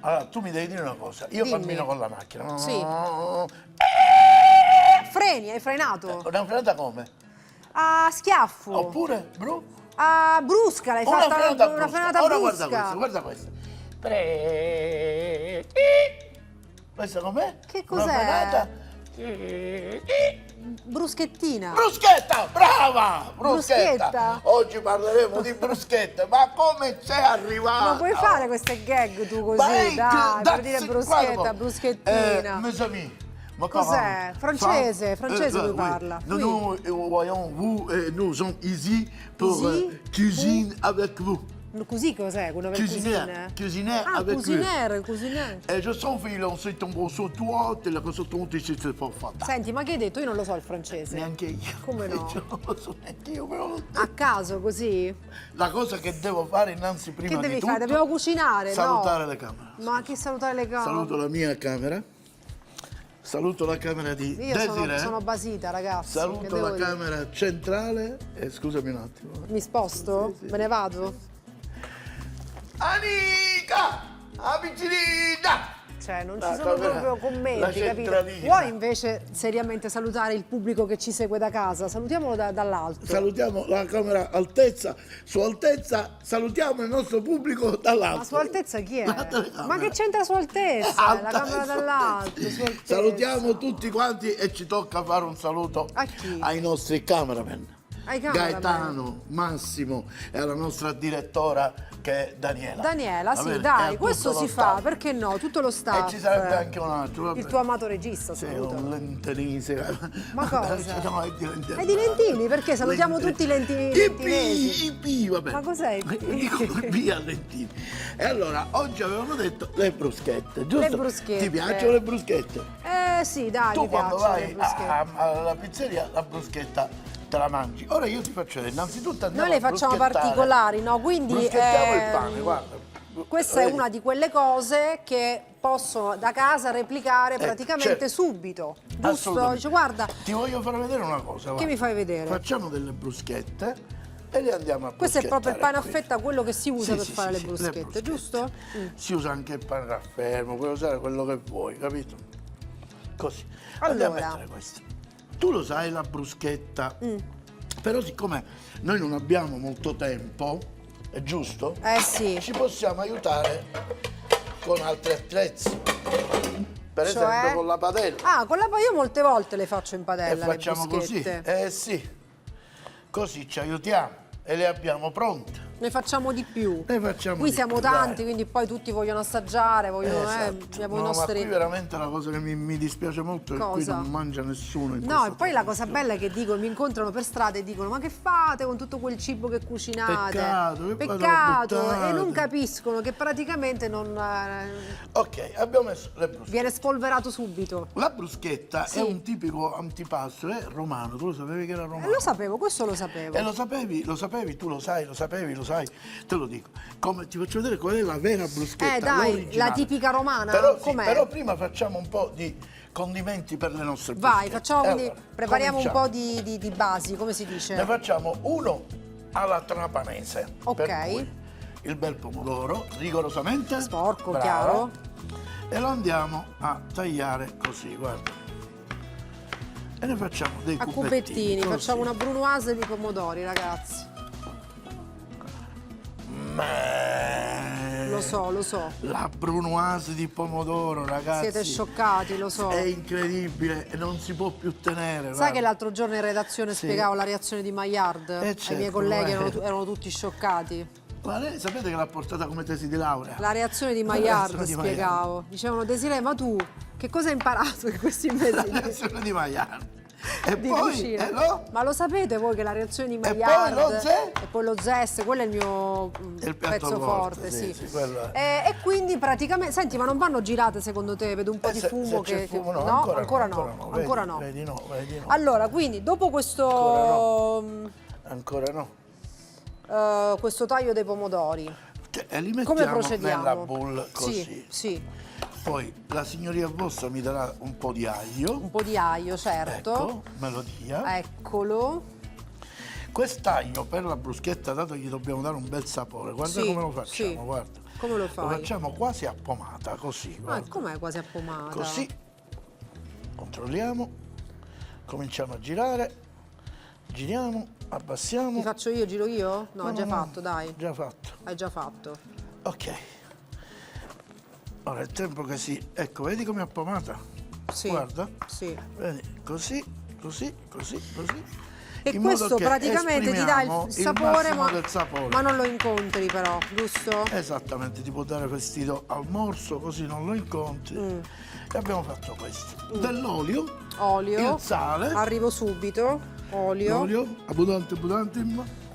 Allora, tu mi devi dire una cosa. Io Dimmi. cammino con la macchina. Sì. Freni, hai frenato? Una frenata come? A schiaffo. Oppure, bro? A brusca, l'hai Una fatta frenata una brusca. frenata Ora brusca. guarda questo. Questa com'è? Che Una cos'è? frenata. Bruschettina. Bruschetta, brava! Bruschetta. Bruschetta. Oggi parleremo di bruschette. Ma come sei arrivata? Ma puoi fare queste gag tu così, Bang, dai, per that's dire it, bruschetta, guarda. bruschettina. Mes amis, ma Cos'è? Francese, francese lui parla. Nous, voyons, nous sommes ici pour Ici? cuisine avec vous. Così cos'è? Quello per cucina? Cuisinaire Ah, avec cuisiniere. Et je sens qu'il en sait tomber sur toi, te la cosa tonti si fa fatta. Senti, ma che hai detto? Io non lo so il francese. Neanche io. Come no? Io non lo so neanche io, però. A caso, così? La cosa che devo fare innanzi prima Che di devi tutto... fare? Dobbiamo cucinare, salutare no? le camere. Ma che salutare le camere? Saluto la mia camera. Saluto la camera di Io Desiree. sono basita, ragazzi. che Saluto devo la dire? camera centrale. Scusami un attimo. Mi sposto? Sì. Me ne vado? Anica! Avvicinita! Cioè, non ci La sono camera- proprio la commenti, capito? centralina. Vuoi invece seriamente salutare il pubblico che ci segue da casa? Salutiamolo dall'alto. Salutiamo la camera altezza. Su altezza salutiamo il nostro pubblico dall'alto. Ma Sua Altezza chi è? La telecamera. Ma che c'entra Sua Altezza? Alta, La camera Sua dall'alto, Altezza. Sua Altezza. Salutiamo tutti quanti e ci tocca fare un saluto A chi? ai nostri cameraman. Ai cameraman. Gaetano, Massimo e alla nostra direttora che è Daniela. Daniela, Va sì, bene? E a dai, tutto questo lo si fa, staff. perché no? Tutto lo staff. E ci sarebbe anche un altro. vabbè. Il tuo amato regista, Sì, saluto. un lentinese. Ma cosa? No, è di Lentini. È di Lentini, perché salutiamo tutti i lentinesi. IP, vabbè. Ma cos'è IP? Dico IP a Lentini. E allora, oggi avevamo detto le bruschette, giusto? Le bruschette. Ti piacciono le bruschette? Sì, dai, Tu mi quando piacciono le vai bruschette. alla pizzeria la bruschetta te la mangi. Ora io ti faccio vedere, innanzitutto andiamo Noi le a facciamo bruschettare. particolari, no? Quindi Bruschettiamo il pane, guarda. questa è Vedi? una di quelle cose che posso da casa replicare praticamente certo. subito. Giusto? Assolutamente. Dice, guarda, Ti voglio far vedere una cosa. guarda. mi fai vedere? Facciamo delle bruschette e le andiamo a questo è proprio il pane a qui. fetta, quello che si usa Sì, per sì, fare sì, le sì, bruschette, giusto? Si usa anche il pane raffermo, puoi usare quello che vuoi, capito? Così. Andiamo a Allora. mettere questo. Tu lo sai la bruschetta, però siccome noi non abbiamo molto tempo, è giusto? Sì. Ci possiamo aiutare con altri attrezzi. Per Cioè? esempio con la padella. Ah, con io molte volte le faccio in E padella, le facciamo così. bruschette. Sì. Così ci aiutiamo e le abbiamo pronte. Ne facciamo di più. Ne facciamo Qui di siamo più, tanti, dai. quindi poi tutti vogliono assaggiare, vogliono, Esatto. abbiamo No, i ma nostri... qui veramente la cosa che mi dispiace molto è che qui Cosa? non mangia nessuno in No, questa e poi la cosa trasmissione. bella è che dicono, mi incontrano per strada e dicono ma che fate con tutto quel cibo che cucinate? Peccato, che poi lo Peccato, buttate. e non capiscono che praticamente non Ok, abbiamo messo le bruschette. viene spolverato subito. La bruschetta Sì. è un tipico antipasto, è romano, tu lo sapevi che era romano? Lo sapevo, questo lo sapevo. E lo sapevi, tu lo sai, lo sai, te lo dico. Come, ti faccio vedere qual è la vera bruschetta, Dai, l'originale. la tipica romana, Però, sì, com'è? però prima facciamo un po' di condimenti per le nostre Vai, bruschette. facciamo quindi, Allora, prepariamo un po' cominciamo. di basi, come si dice? Ne facciamo uno alla trapanese. Ok. Per cui il bel pomodoro, rigorosamente Sporco, bravo, chiaro. E lo andiamo a tagliare così, guarda. E ne facciamo dei A cubettini. cubettini, così. facciamo una brunoise di pomodori, ragazzi. Lo so. La brunoise di pomodoro, ragazzi. Siete scioccati, lo so. È incredibile e non si può più tenere. Sai guarda. che l'altro giorno in redazione Sì. spiegavo la reazione di Maillard? Ai miei certo, colleghi ma- erano tutti scioccati. Ma lei sapete che l'ha portata come tesi di laurea? La reazione di La Maillard reazione di spiegavo. Dicevano, Desiree, ma tu che cosa hai imparato in questi mesi La di, reazione di Maillard. E di poi, cucina? no? Ma lo sapete voi che la reazione di poi Maillard lo zè? e poi lo zest, quello è il mio È il piatto pezzo forte, sì. sì, quello è. E quindi praticamente, senti, ma non vanno girate secondo te? Vedo un po' di Se fumo c'è che... fumo, no, no, ancora no. Vedi no. Allora, quindi dopo questo, Ancora no. questo taglio dei pomodori, E li mettiamo come procediamo? nella bowl così. Sì, Poi la signoria vostra mi darà un po' di aglio. un po' di aglio, certo. Ecco, me lo dia. Eccolo. Quest'aglio per la bruschetta, dato che gli dobbiamo dare un bel sapore, guarda Sì, come lo facciamo, sì. guarda. Come lo Lo fai? facciamo quasi a pomata, così. Ma guarda. com'è quasi appomata? Così. Controlliamo. Cominciamo a girare. Giriamo, abbassiamo. Ti faccio io, giro io? No, No, già no, fatto, dai. Già fatto. Hai già fatto. Ok. Ora è tempo che si... Ecco, vedi come è appomata? Sì. Guarda. Sì. Vedi, così, così, così, così. E In modo questo che praticamente ti dà il esprimiamo sapore, massimo del sapore. ma non lo incontri però, giusto? Esattamente, ti può dare fastidio al morso, così non lo incontri. E abbiamo fatto questo. Dell'olio, Olio. il sale, Arrivo subito. Olio. l'olio, abbondante, abbondante,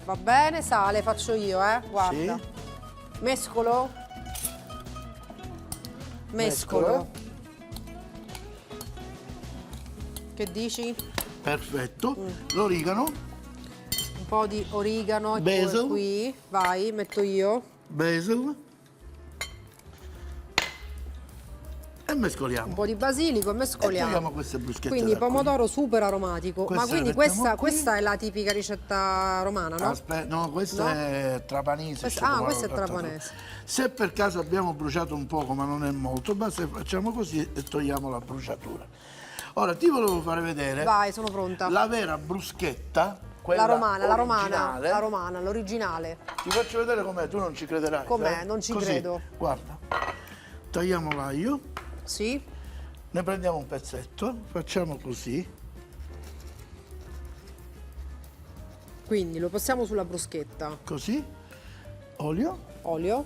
Va bene, sale, faccio io, guarda. Sì. Mescolo. Mescolo. Che dici? perfetto. L'origano, Un po' di origano e Basil. qui. Vai, metto io. basil e Un mescoliamo. po' di basilico e E mescoliamo. togliamo queste bruschette Quindi da qui. pomodoro super aromatico. Queste Ma quindi le mettiamo questa, qui. questa è la tipica ricetta romana, no? Aspetta, no, questo No? è trapanese. Questo- cioè, ah, pomodoro questo è trattato. trapanese. Se per caso abbiamo bruciato un poco, ma non è molto, basta che facciamo così e togliamo la bruciatura. Ora ti volevo fare vedere Vai, sono pronta. la vera bruschetta, quella La romana, originale. la romana, l'originale. Ti faccio vedere com'è, tu non ci crederai. Com'è? sai? Non ci Così, credo. Guarda, tagliamo l'aglio, Sì? ne prendiamo un pezzetto, facciamo così, Quindi lo passiamo sulla bruschetta. così, olio, Olio,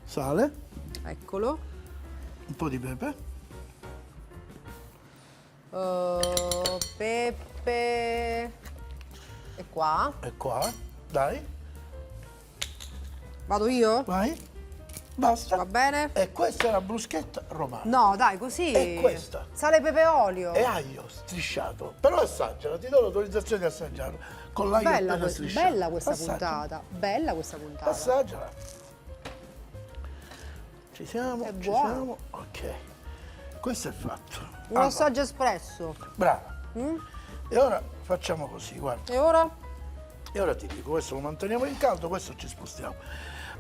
sale, eccolo. un po' di pepe, Pepe. E qua. e qua, dai, Vado io? vai, basta. Va bene? E questa è la bruschetta romana. No, dai, così. E questa? Sale, pepe e olio. E aglio strisciato, però assaggiala, ti do l'autorizzazione di assaggiarlo. Con l'aglio Bella, appena strisciato. bella questa Assaggia. puntata. Bella questa puntata. Assaggiala. Ci siamo, È ci buono. siamo. Ok. Questo è fatto. Un Allora, assaggio espresso. brava. E ora facciamo così, guarda. E ora? E ora ti dico, questo lo manteniamo in caldo, questo ci spostiamo.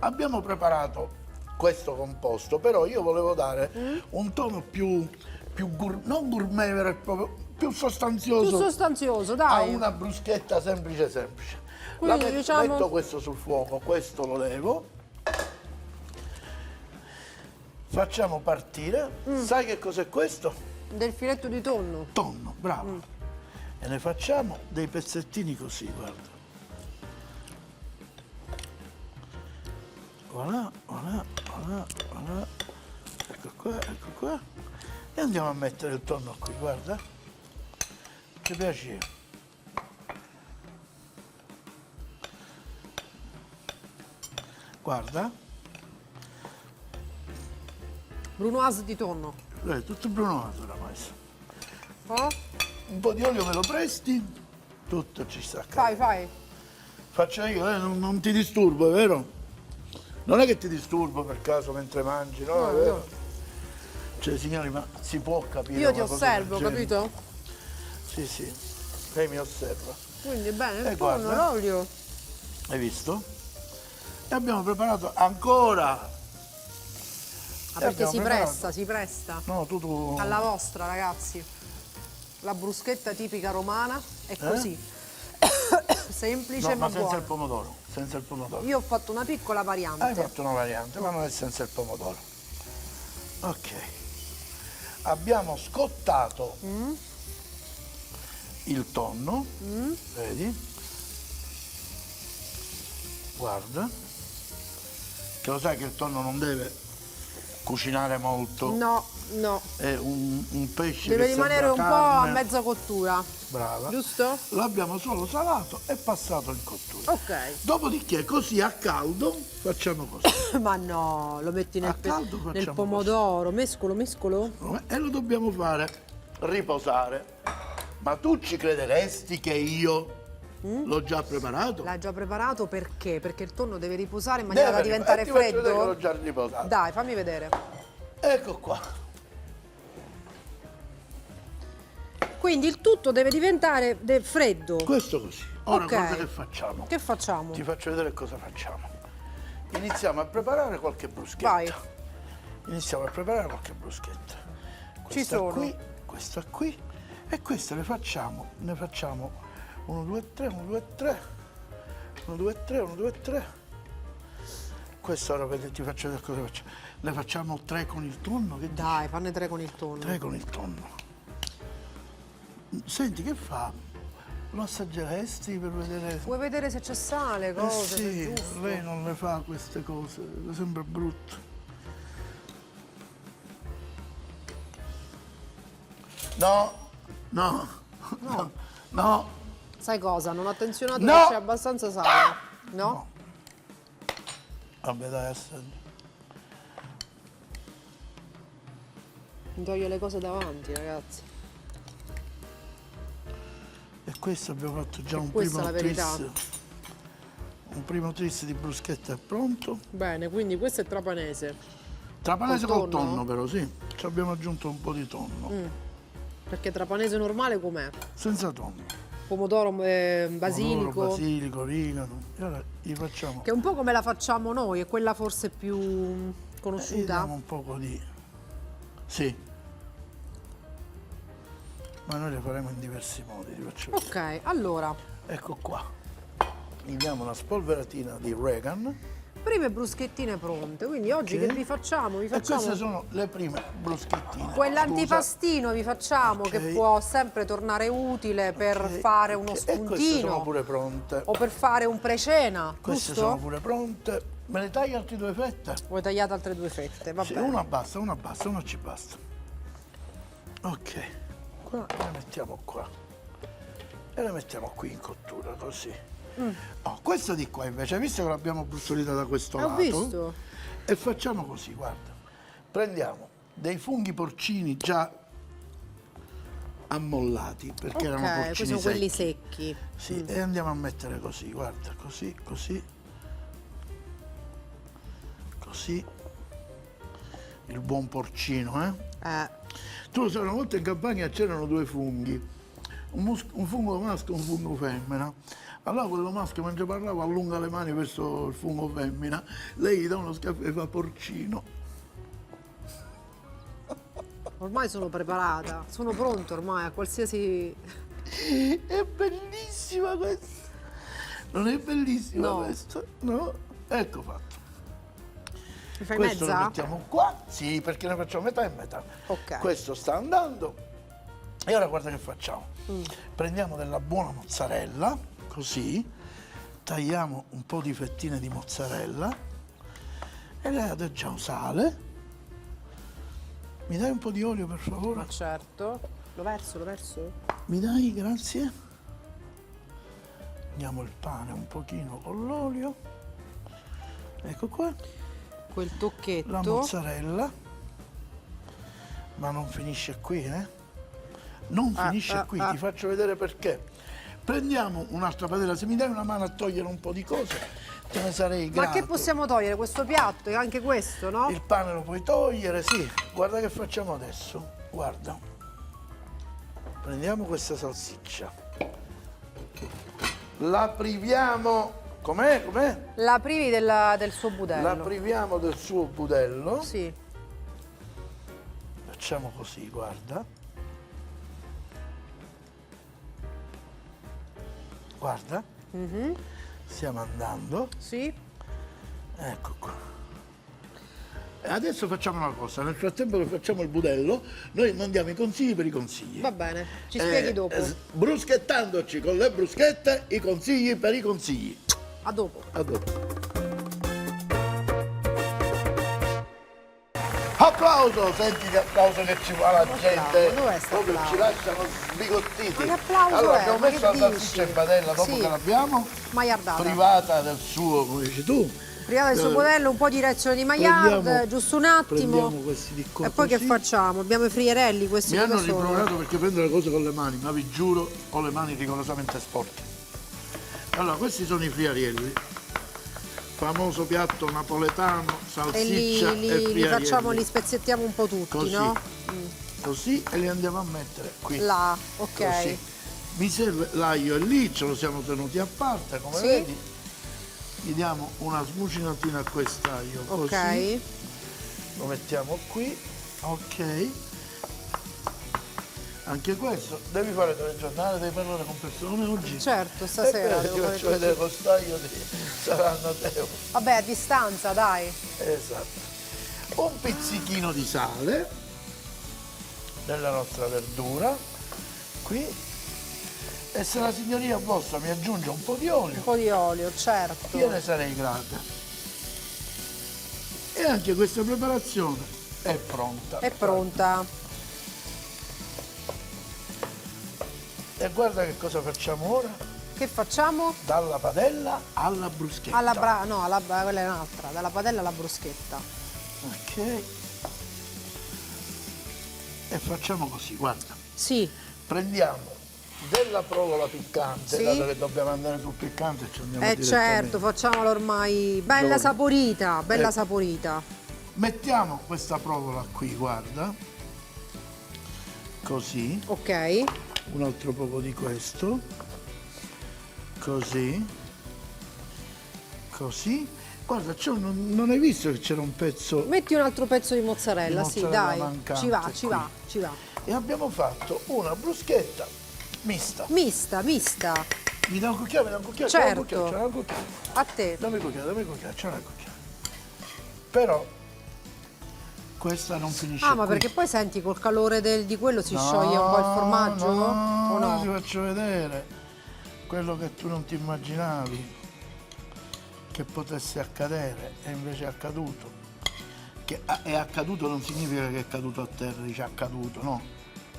Abbiamo preparato questo composto, però io volevo dare un tono più non gourmet vero e proprio, più Più sostanzioso sostanzioso, a dai. una bruschetta semplice semplice. Quindi, diciamo- Metto questo sul fuoco, questo lo levo. Facciamo partire. Sai che cos'è questo? Del filetto di tonno. Tonno, bravo. E ne facciamo dei pezzettini così, guarda. Voilà, voilà, voilà, voilà. Ecco qua, ecco qua. E andiamo a mettere il tonno qui, guarda. Che piacere. Guarda, Brunoise di tonno. è tutto brunoso oramai. Oh? Un po' di olio me lo presti? Tutto ci sta. Fai, fai. Faccio io, non ti disturbo, è vero? Non è che ti disturbo per caso mentre mangi, no? È vero? Cioè, signori, ma si può capire Io ti una cosa del osservo, genere? capito? Sì, sì, lei mi osserva. Quindi bene, il guarda. tonno, l'olio. Hai visto? E abbiamo preparato ancora. Ah, perché abbiamo si preparato- presta, si presta. No, tu. Alla vostra, ragazzi. La bruschetta tipica romana è così. Semplice No, ma ma senza il buona. pomodoro. Senza il pomodoro. Io ho fatto una piccola Hai variante. fatto una variante, ma non è senza il pomodoro. Ok. Abbiamo scottato il tonno, vedi? Guarda, che lo sai che il tonno non deve cucinare molto, No, no. è un pesce Deve che rimanere un sembra po' a carne. mezza cottura. Brava. Giusto? L'abbiamo solo salato e passato in cottura. Ok. Dopodiché così a caldo facciamo così. Ma no, lo metti nel, A caldo nel facciamo pomodoro. Mescolo, mescolo. E lo dobbiamo fare riposare. Ma tu ci crederesti che io l'ho già preparato? L'hai già preparato perché? Perché il tonno deve riposare in maniera da diventare ti faccio vedere che freddo? l'ho già riposato. Dai, fammi vedere. Ecco qua. Quindi il tutto deve diventare freddo. Questo così. Ora Ok. cosa che facciamo? Che facciamo? Ti faccio vedere cosa facciamo. iniziamo a preparare qualche bruschetta. Vai. Iniziamo a preparare qualche bruschetta. Questa sono. qui, questa qui e queste ne facciamo 1, 2, 3, 1, 2, 3, 1, 2, 3, 1, 2, 3. Questo ora ti faccio vedere cosa faccio. Ne facciamo 3 con il tonno, che dici? Dai, fanne 3 con il tonno. 3 con il tonno. Senti che fa? Lo assaggeresti per vedere? Vuoi vedere se c'è sale, cose, se è Sì, giusto? lei non le fa queste cose, le sembra brutto. No, no, no, no, Sai cosa? Non ho attenzionato No! che c'è abbastanza sale. No? Vabbè dai, assaggia. Mi toglie le cose davanti, ragazzi. E questo abbiamo fatto già un questa primo è la verità. tris. Un primo tris di bruschetta è pronto. Bene, quindi questo è trapanese. Trapanese Col col tonno? tonno però, sì. Ci abbiamo aggiunto un po' di tonno. Perché trapanese normale com'è? Senza tonno. Pomodoro, basilico. Pomodoro, basilico, origano. E ora gli facciamo. Che è un po' come la facciamo noi, è quella forse più Gli conosciuta. diamo un poco di. Sì. Ma noi le faremo in diversi modi, ti faccio vedere. Ok, allora, Ecco qua. Gli diamo una spolveratina di Regan. prime bruschettine pronte, quindi oggi Ok. che vi facciamo? Vi E queste facciamo sono le prime bruschettine. quell'antipastino, vi facciamo, Ok. che può sempre tornare utile per Ok, fare uno ok. E queste sono spuntino pure pronte. o per fare un precena, Queste giusto? sono pure pronte. Me ne tagli altre 2 fette? Voi tagliate altre 2 fette, va Sì, bene. una basta, una ci basta. Ok, qua le mettiamo qua. E le mettiamo qui in cottura, così. Oh, questa di qua invece, visto che l'abbiamo brustolita da questo Ho lato, visto. e facciamo così, guarda. Prendiamo dei funghi porcini già ammollati, perché erano Ok, porcini questi sono quelli secchi. secchi. Sì, e andiamo a mettere così, guarda, così, così. Così. Il buon porcino, eh? Tu lo sai, una volta in campagna c'erano 2 funghi, un fungo maschio e un fungo femmina. Allora quello maschio mentre parlava allunga le mani verso il fungo femmina, lei gli dà uno schiaffo e fa porcino. Ormai sono preparata, sono pronta ormai a qualsiasi... È bellissima questa! Non è bellissima No. questa? No? Ecco fatto. Mi fai Questo lo mezza? mettiamo qua, sì, perché ne facciamo metà e metà. Ok. Questo sta andando. E ora guarda che facciamo. Prendiamo della buona mozzarella, così, tagliamo un po' di fettine di mozzarella e le adaggiamo sale. Mi dai un po' di olio per favore? Ma certo. Lo verso, lo verso? Mi dai, grazie. Andiamo il pane un pochino con l'olio. Ecco qua. Quel La tocchetto. mozzarella, ma non finisce qui, eh? Non finisce qui, ti faccio vedere perché. Prendiamo un'altra padella, se mi dai una mano a togliere un po' di cose, te ne sarei grato. Ma che possiamo togliere? Questo piatto e anche questo, no? Il pane lo puoi togliere, sì. Guarda che facciamo adesso, guarda. Prendiamo questa salsiccia. La priviamo, com'è? Com'è? La privi del suo budello. La priviamo del suo budello. Sì. Facciamo così, guarda. Guarda. Stiamo andando. Sì. Ecco qua. E adesso facciamo una cosa, nel frattempo che facciamo il budello, noi mandiamo i consigli per i consigli. Va bene, ci spieghi dopo. Bruschettandoci con le bruschette, i consigli per i consigli. A dopo. A dopo. Applauso, senti che applauso che ci fa la gente, dov'è sto proprio applauso? ci lasciano sbigottiti. Ma che applauso allora è? abbiamo Ma messo che la dici? salsiccia in padella dopo Sì. che l'abbiamo Maiardata. privata del suo, come dici tu. Prima del suo Eh, budello, un po' di reazione di Maillard, prendiamo- giusto un attimo. prendiamo questi di qua E poi che così. facciamo? Abbiamo i friarelli, questi Mi come hanno sono? rimproverato perché prendo le cose con le mani, ma vi giuro ho le mani rigorosamente sporche. Allora, questi sono i friarielli. Famoso piatto napoletano, E salsiccia e li friarielli. facciamo, li spezzettiamo un po' tutti, Così. no? Così e li andiamo a mettere qui. Là, ok. Così. Mi serve l'aglio e lì, ce lo siamo tenuti a parte, come Sì. vedi. gli diamo una smucinatina a quest'aglio, così. Ok. Lo mettiamo qui, ok. Anche questo, devi fare telegiornale, devi parlare con persone oggi. Certo, stasera Ti devo fare faccio così. vedere lo staglio, saranno te. Vabbè, a distanza, dai. Esatto. Un pizzichino di sale della nostra verdura, qui. E se la signoria vostra mi aggiunge un po' di olio, Un po' di olio, certo. io ne sarei grata. E anche questa preparazione è pronta. È pronta. E guarda che cosa facciamo ora? Che facciamo? Dalla padella alla bruschetta. Quella è un'altra, dalla padella alla bruschetta. Ok. E facciamo così, guarda. Sì, Prendiamo della provola piccante, Sì. dato che dobbiamo andare sul piccante, ci andiamo certo, direttamente. facciamala ormai bella Giorno. saporita, bella Ecco. saporita. Mettiamo questa provola qui, guarda. Così. Ok, Un altro poco di questo. Così. Così. Guarda, non hai visto che c'era un pezzo. metti un altro pezzo di mozzarella, Di sì, mozzarella dai. mancante Ci va, qui. ci va, ci va. E abbiamo fatto una bruschetta mista. Mista, mista. Mi dà un cucchiaio, mi dà un cucchiaio. Certo. C'è un cucchiaio. A te. Dammi il cucchiaio, c'è un cucchiaio. Però questa non finisce Ah, ma qui. perché poi senti col calore di quello si scioglie un po' il formaggio? No, O no? ti faccio vedere quello che tu non ti immaginavi che potesse accadere e invece è accaduto. Che è accaduto non significa che è caduto a terra, dice accaduto, no.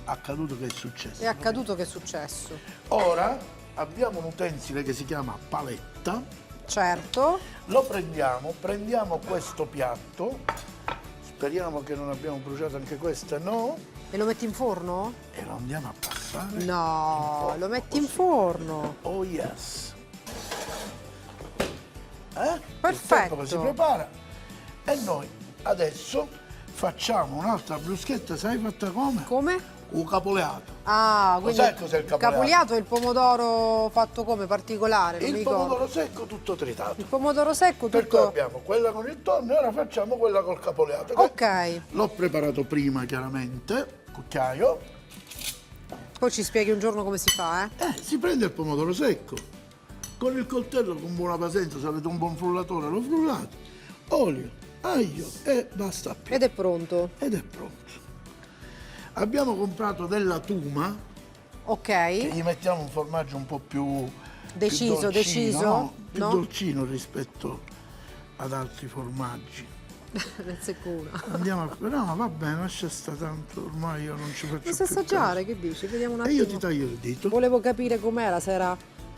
Accaduto che è successo. È accaduto che è successo? Ora abbiamo un utensile che si chiama paletta, Certo. lo prendiamo questo piatto, speriamo che non abbiamo bruciato anche questa, no? E lo metti in forno? E lo andiamo a passare. No, lo metti in forno. Oh yes. Il Perfetto. tempo che si prepara. E noi adesso facciamo un'altra bruschetta, sai fatta come? Come? Un capoleato. Ah, quindi sai cos'è il capoleato? capoliato è il pomodoro fatto come? Particolare, non mi Il ricordo. pomodoro secco tutto tritato. Il pomodoro secco Per cui tutto... abbiamo quella con il tonno e ora facciamo quella col capoleato. Ok, L'ho preparato prima chiaramente, cucchiaio. poi ci spieghi un giorno come si fa, eh? Si prende il pomodoro secco, con il coltello con buona pazienza, se avete un buon frullatore lo frullate, olio, aglio e basta più. Ed è pronto. Ed è pronto. Abbiamo comprato della tuma, Ok, che gli mettiamo un formaggio un po' più Deciso, più dolcino, deciso, no? Più no? dolcino rispetto ad altri formaggi. nel seccuna. Andiamo a... No, va bene, lascia stare tanto, ormai io non ci faccio Lo più sai assaggiare, caso. che dici? Vediamo un E attimo. io ti taglio il dito. Volevo capire com'era, se era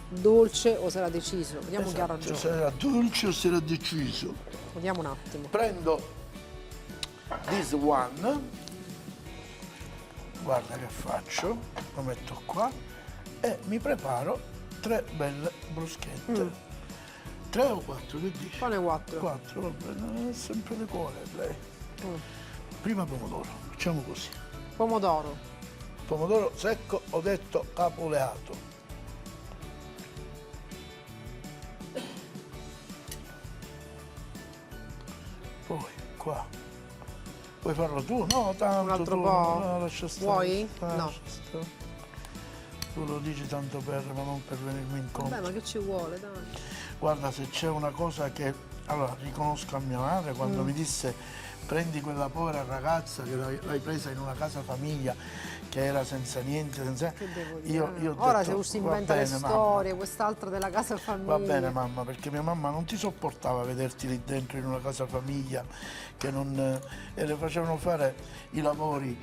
dolce o se era deciso. Vediamo chi ha Esatto, ragione. se era dolce o se era deciso. Vediamo un attimo. Prendo this one, guarda che faccio, lo metto qua e mi preparo 3 belle bruschette. 3 o 4, che dici? Pane 4. 4, va bene, è sempre di cuore lei. Prima pomodoro, facciamo così. Pomodoro. Pomodoro secco, ho detto capoleato. Poi qua. Vuoi farlo tu? No, tanto Un altro tu. po'? No, lascia stare. Vuoi? Lascia No. stare. Tu lo dici tanto ma non per venirmi incontro. Vabbè, ma che ci vuole, dai. Guarda, se c'è una cosa che... Allora, riconosco a mia madre quando Mm. mi disse prendi quella povera ragazza che l'hai presa in una casa famiglia che era senza niente, senza... Che devo dire? Io ho Ora detto, se si "Va inventa le bene, mamma, storie, quest'altra della casa famiglia. va bene mamma, perché mia mamma non ti sopportava vederti lì dentro in una casa famiglia che non... e le facevano fare i lavori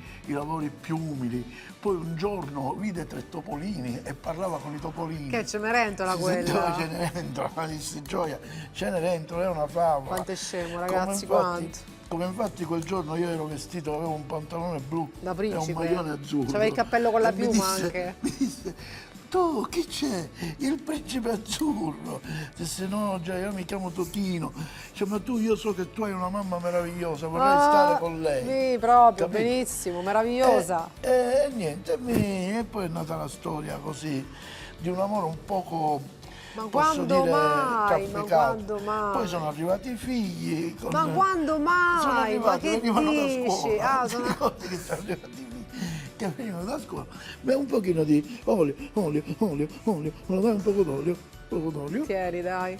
più umili. Poi un giorno vide 3 topolini e parlava con i topolini. Che Cenerentola Si sentiva quella? Cenerentola, ma dissi Gioia, Cenerentola è una favola. Quanto è scemo, Come ragazzi, infatti- quanto. Come infatti quel giorno io ero vestito, avevo un pantalone blu Da e un principe. maglione azzurro. C'aveva il cappello con la E mi piuma disse- anche. Mi disse, tu chi c'è? Il principe azzurro. Disse no, già io mi chiamo Totino. Dice, ma io so che tu hai una mamma meravigliosa, vorrei stare con lei. Sì, proprio, Capito? benissimo, meravigliosa. E niente, e poi è nata la storia così di un amore un poco Ma posso quando dire, mai? Ma trafficato. quando mai? Poi sono arrivati i figli. Ma quando mai? Sono Ma arrivati, che venivano da dici? scuola. Ah, Ti ricordi che sono arrivati i figli che venivano da scuola? Beh, un pochino di olio, me lo dai un poco d'olio. Tieni, dai.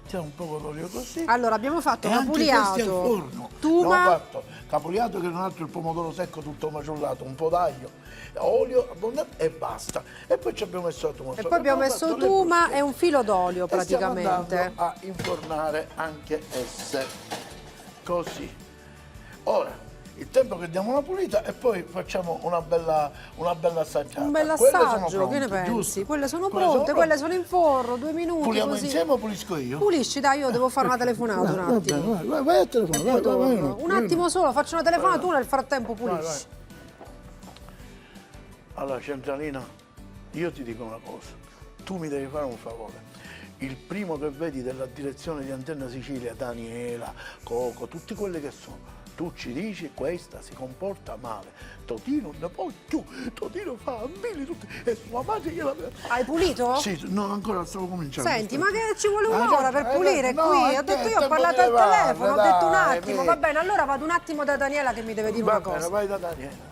C'è un poco d'olio così. Allora, abbiamo fatto E anche questi al capuliato, forno. tuma. Abbiamo fatto capuliato che non altro il pomodoro secco tutto macellato, un po' d'aglio, olio abbondante e basta. E poi ci abbiamo messo la tuma E sopra. poi abbiamo Abbiamo messo fatto le tuma bruschette. e un filo d'olio E stiamo praticamente. andando a infornare anche esse. Così. Ora, il tempo che diamo una pulita e poi facciamo una bella assaggiata. Un bel Quelle sono assaggio, che ne pronte, pensi? giusto? Quelle sono pronte, quelle sono in forno, 2 minuti Puliamo così. insieme o pulisco io? Pulisci, dai, io devo fare una telefonata un Va attimo. bene, vai a telefonare, Poi vai, torno. Un attimo solo, faccio una telefonata, tu nel frattempo pulisci. vai. Allora, centralina, io ti dico una cosa, tu mi devi fare un favore. Il primo che vedi della direzione di Antenna Sicilia, Daniela, Coco, tutti quelli che sono, tu ci dici questa si comporta male. Totino, poi tu, Totino fa abbini tutti e sua madre gliela... Hai pulito? Sì, no, ancora stavo cominciando. Senti, ma aspetta. che ci vuole un'ora per pulire no, qui? è Ho detto che io ho tempo parlato al che ne telefono, ho parli, detto un dai, attimo, vedi. va bene, allora vado un attimo da Daniela che mi deve dire Va una bene, cosa. vai da Daniela.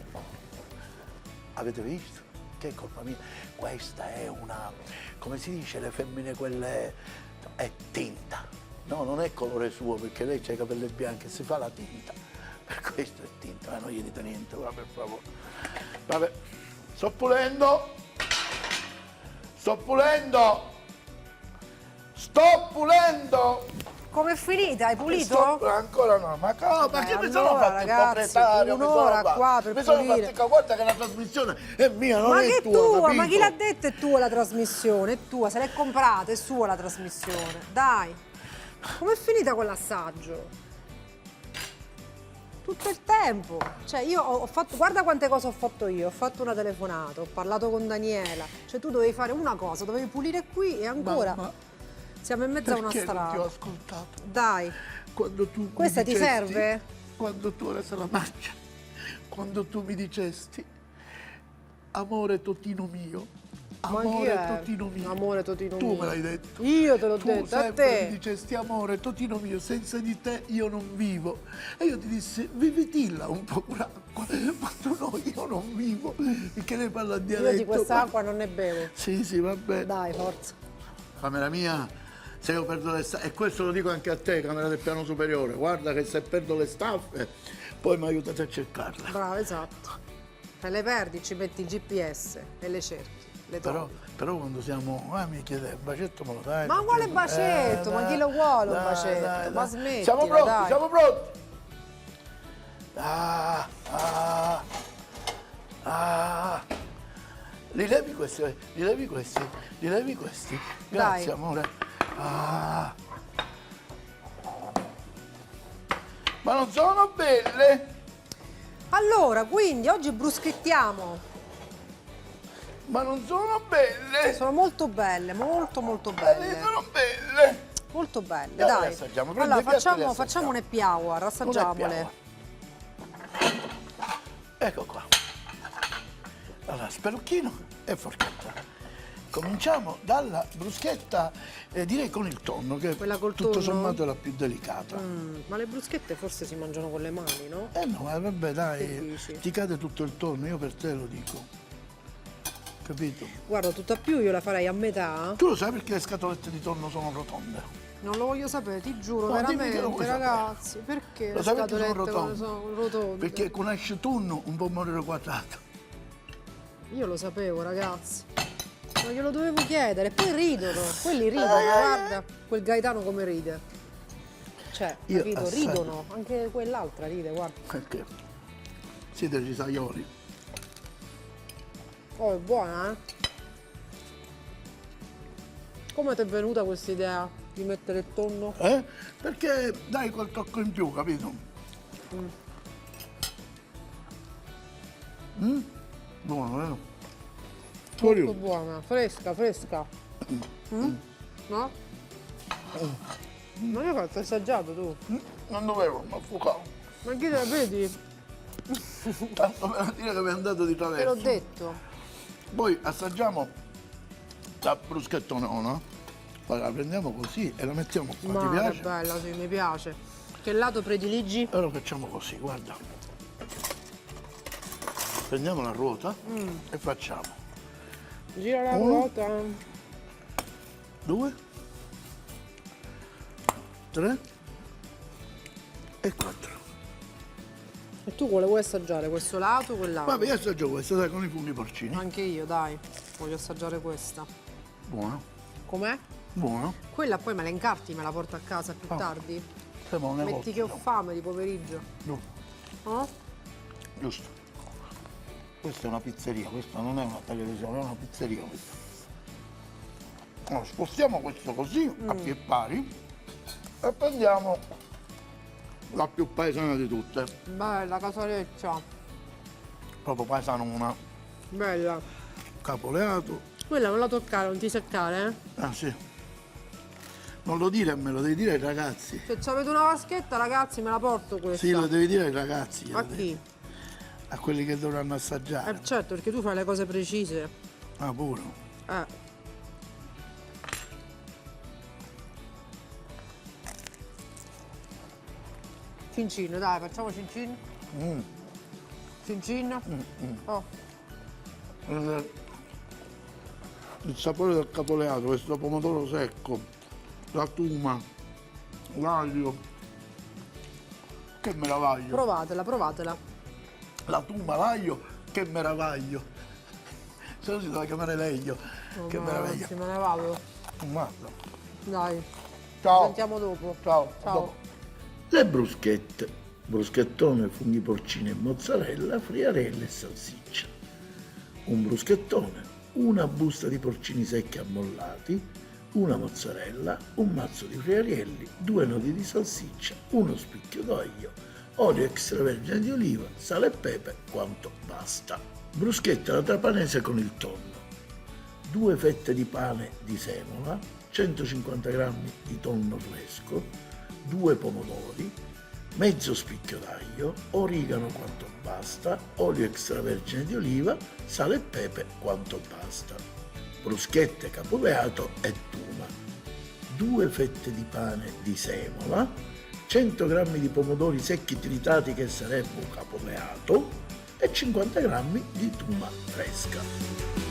Avete visto? Che è colpa mia? Questa è una, come si dice, le femmine quelle, è tinta. No, non è colore suo perché lei ha i capelli bianchi, si fa la tinta. Per questo è tinta, non gli dite niente, va per favore. Vabbè, sto pulendo. Sto pulendo. Com'è finita? Hai pulito? Ancora no, ma cosa? Ma che mi sono allora, fatto il ragazzi, proprietario? un'ora qua per mi sono pulire. fatto, guarda che la trasmissione è mia, non Ma è che tua, tua? capito? Ma chi l'ha detto è tua la trasmissione? È tua, se l'hai comprata, è sua la trasmissione. Dai, com'è finita quell'assaggio? Tutto il tempo. Cioè io ho fatto, guarda quante cose ho fatto io. Ho fatto una telefonata, ho parlato con Daniela. Cioè tu dovevi fare una cosa, dovevi pulire qui e ancora Ma siamo in mezzo a una perché non ti ho strada. ascoltato? Dai, Quando tu mi questa ti dicesti- serve? Quando tu ora se la mangia, quando tu mi dicesti amore Totino mio, Ma chi amore è? Totino mio. Amore Totino Tu mio. me l'hai detto. Io te l'ho Tu detto, a sempre mi te. dicesti amore Totino mio, senza di te io non vivo. E io ti dissi vivitilla un po' l'acqua, ma tu no, io non vivo, perché lei parla a dialetto. Io di questa acqua non ne bevo. Sì, sì, va bene. Dai, forza. Camera mia, se io perdo le staffe, e questo lo dico anche a te, camera del piano superiore, guarda che se perdo le staffe, poi mi aiutate a cercarle. Bravo, esatto. Se le perdi ci metti il GPS e le cerchi. Le trovi. Però quando siamo, mi chiede un bacetto me lo dai? Ma quale bacetto? Ma chi lo vuole un dai, bacetto? dai, Ma dai. smettila, Siamo pronti, dai. siamo pronti. Ah. Li levi questi, li levi questi, li levi questi. Grazie Dai. amore. Ma non sono belle? Allora, quindi oggi bruschettiamo. Ma non sono belle? Sono molto belle, molto molto Le belle. sono belle. Molto belle, E allora dai. le assaggiamo, prendi Allora, il piatto e le facciamo assaggiamo. un happy hour, assaggiamole. Ecco qua. Allora, spelucchino e forchetta. Cominciamo dalla bruschetta, direi con il tonno, che Quella col tutto tonno? sommato è la più delicata. Ma le bruschette forse si mangiano con le mani, no? Eh no, vabbè Che dai, dici? ti cade tutto il tonno, io per te lo dico. Capito? Guarda, tutta più io la farei a metà. Tu lo sai perché le scatolette di tonno sono rotonde? Non lo voglio sapere, ti giuro, No, dimmi che veramente, lo vuoi sapere. ragazzi. Perché Lo le sai perché sono scatolette rotonde? sono rotonde? Perché con esce tonno un po' morire quadrato. Io lo sapevo, ragazzi. Ma glielo dovevo chiedere. Poi ridono, quelli ridono, guarda. Quel Gaetano come ride. Cioè, Io capito? assaggio. Ridono. Anche quell'altra ride, guarda. Perché? Siete risaioli. Oh, è buona, eh? Come ti è venuta questa idea di mettere il tonno? Perché dai quel tocco in più, capito? Buono, vero? Molto buona, fresca, fresca. No? Ma che hai fatto? Hai assaggiato tu? Non dovevo, ma fucavo. Ma chi te la vedi? Tanto per dire che mi è andato di Te l'ho traverso. detto. Poi assaggiamo la bruschettona, Poi la prendiamo così e la mettiamo qua, ti Ma che piace? bella, sì, mi piace. Che lato prediligi? Allora lo facciamo così, guarda. Prendiamo la ruota e facciamo Gira la Uno. ruota. 2, 3 e 4. E tu quale vuoi assaggiare? Questo lato o quell'altro? Vabbè, io assaggio questa, dai, con i funghi porcini. Anche io, dai. Voglio assaggiare questa. Buono, Com'è? buono. Quella poi me la incarti, me la porto a casa più tardi. Siamo un Metti negozio. che ho fame di pomeriggio. No, Oh? giusto. Questa è una pizzeria, questa non è una televisione, è una pizzeria questa. Allora, spostiamo questo così a piè pari e prendiamo la più paesana di tutte. Bella casareccia. Proprio paesanona. Bella. Capoleato. Quella non la toccare, non ti seccare, eh? Ah sì. Non lo dire a me, lo devi dire ai ragazzi. Se avete una vaschetta, ragazzi, me la porto questa. Sì, lo devi dire ai ragazzi. A chi? A quelli che dovranno assaggiare. Certo, perché tu fai le cose precise. Ah, pure. Cincin, dai, facciamo cincin. Cincin. Oh, Il sapore del capoleato, questo pomodoro secco, la tuma, l'aglio. Che meraviglia. provatela, provatela. La tuma, l'aglio, che meraviglia. Se no si deve chiamare l'aglio. Che meraviglia. Sì, me ne vado. Guarda. Dai, Ciao. ci sentiamo dopo. Ciao. Ciao. Dopo. Le bruschette, bruschettone, funghi porcini e mozzarella, friarelle e salsiccia. Un bruschettone, una busta di porcini secchi ammollati, una mozzarella, un mazzo di friarielli, 2 nodi di salsiccia, uno spicchio d'olio, olio extravergine di oliva, sale e pepe, quanto basta. Bruschetta alla trapanese con il tonno, 2 fette di pane di semola, 150 g di tonno fresco, 2 pomodori, mezzo spicchio d'aglio, origano quanto basta, olio extravergine di oliva, sale e pepe quanto basta. Bruschette capobeato e tuma, 2 fette di pane di semola, 100 g di pomodori secchi tritati che sarebbe un capobeato e 50 g di tuma fresca.